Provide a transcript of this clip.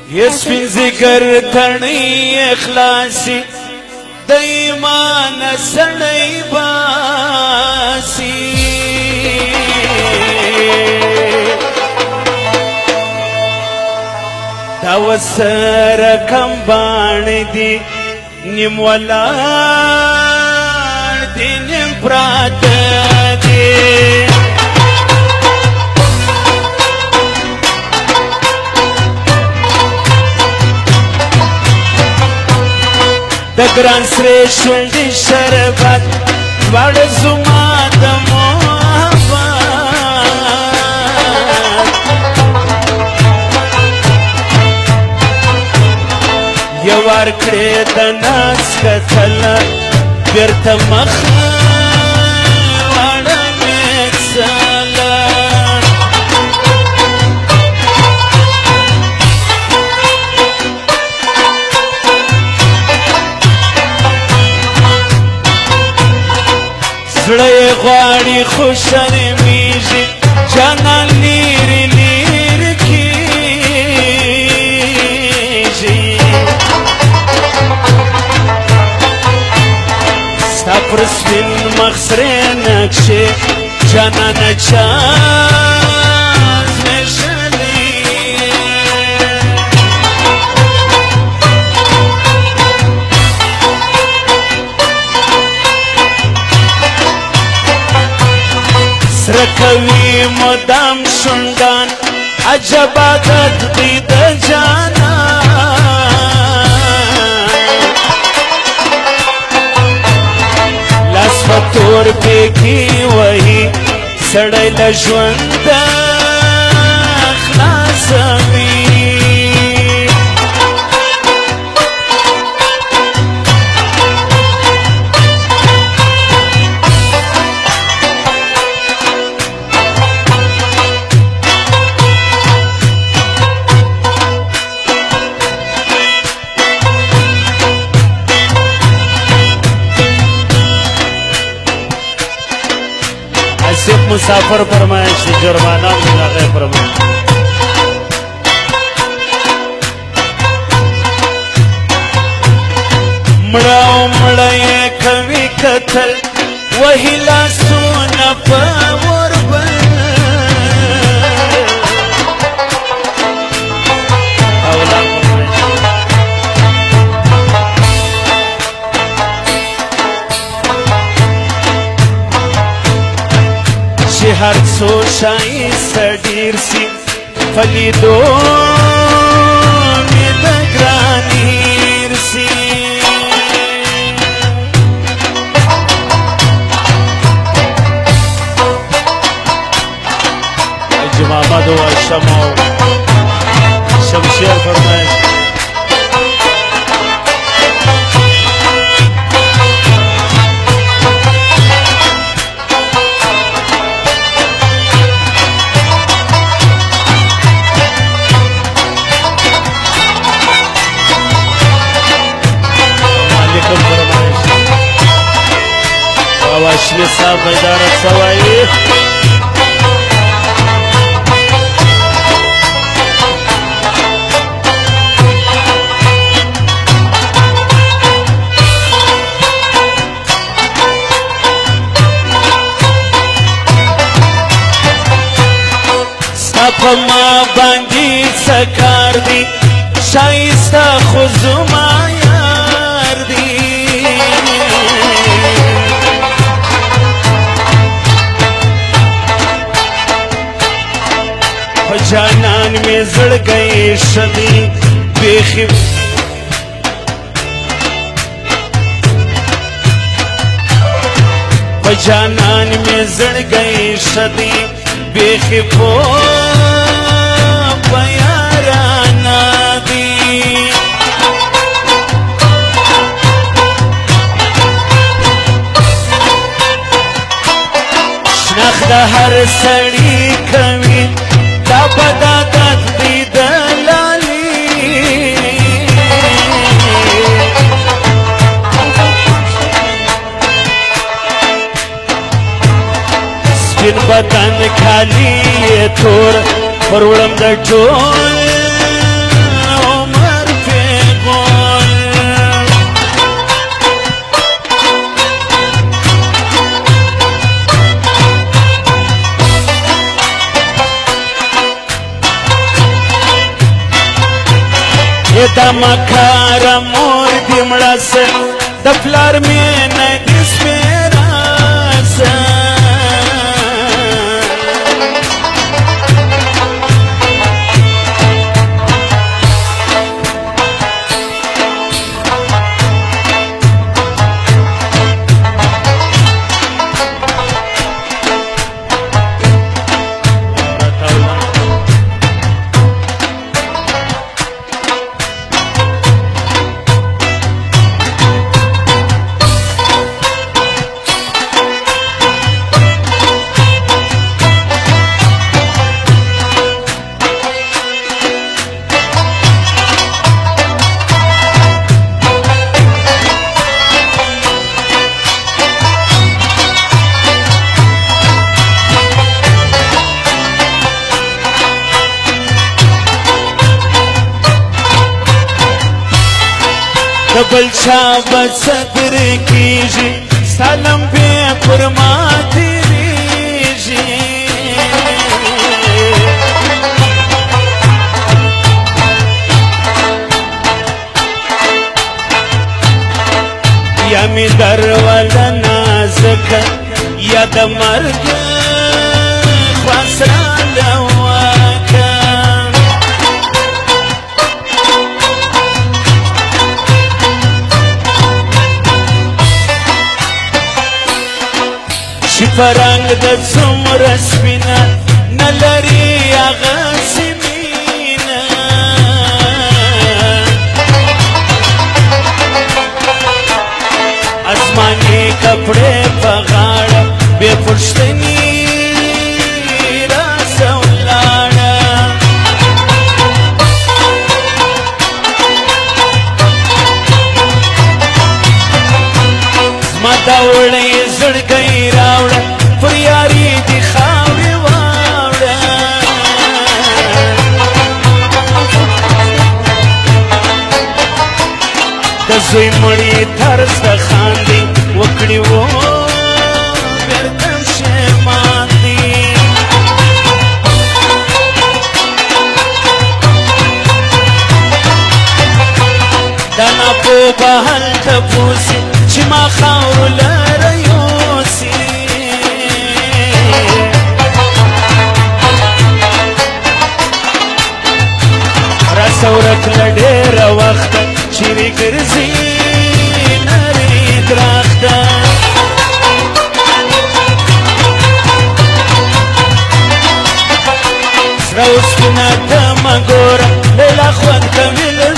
سپین ذکر تڼۍ اخلاصي د ایمان سړی باسي دا وسره کم باڼې دي نیم ولاړ دي نیم پراته دي د ګران سرې شونډې شربت دواړه زما د محبت یو وار کړې د ناز کتله بېرته مخ واړوې څله زړه یې غواړي خو شرمېږي جانان لیرې لیرې کېږي ستا پر سپین مخ سرې نقشې جانانه چا زبېښلې سره کوي مدام شونډان عجب عادت دی د جانان لاس په تور پېکې وهي سړی له ژونده خلاصوي مسافر فرمائش جرمانہ ملاقے فرمائش مڑاو مڑائے کوي قتل وہی لاسونه په وربل هر څو شایسته ډېر سي فلیدو مې د ګران هېر سي حاجي محمد و شمع شمشیر فرمایش واشمی صاحب بیدارت سوائی ستا په ما باندې څه کار دی ښایسته خو زما یار دی جانان میں زڑ گئے شدی بیخب جانان میں زڑ گئے شدی بیخبو بیارانا دی شناخت ہر سڑی کوي دا بدادت دی دلالی سپین بدن کالی تور پروړم د ټول دا مکاره مور دې مړه سه د پلار مینه دې سپېره سه بل چا بصدر کیږي سلام به پر ما تیریږي یا می درول نازک یا د مرګ خسرانه فرنګ د څومره سپینه نه لري هغسې مینه اسماني کپړې په غاړه بې پوښتنې راسه ولاړه زما دا وړی زړګی راوړه پر یاري دي خاورې واوړه د زوی مړي طرز د خاندي وکړي و بېرته پښېمان دي دا ناپوه به هلته پوسي چې ما خاورو لره یوسي ورک له ډېره وخته چیرې ګرځي نرۍ درخته سره اوسپنه ته مه ګوره لیلا خوند کوي له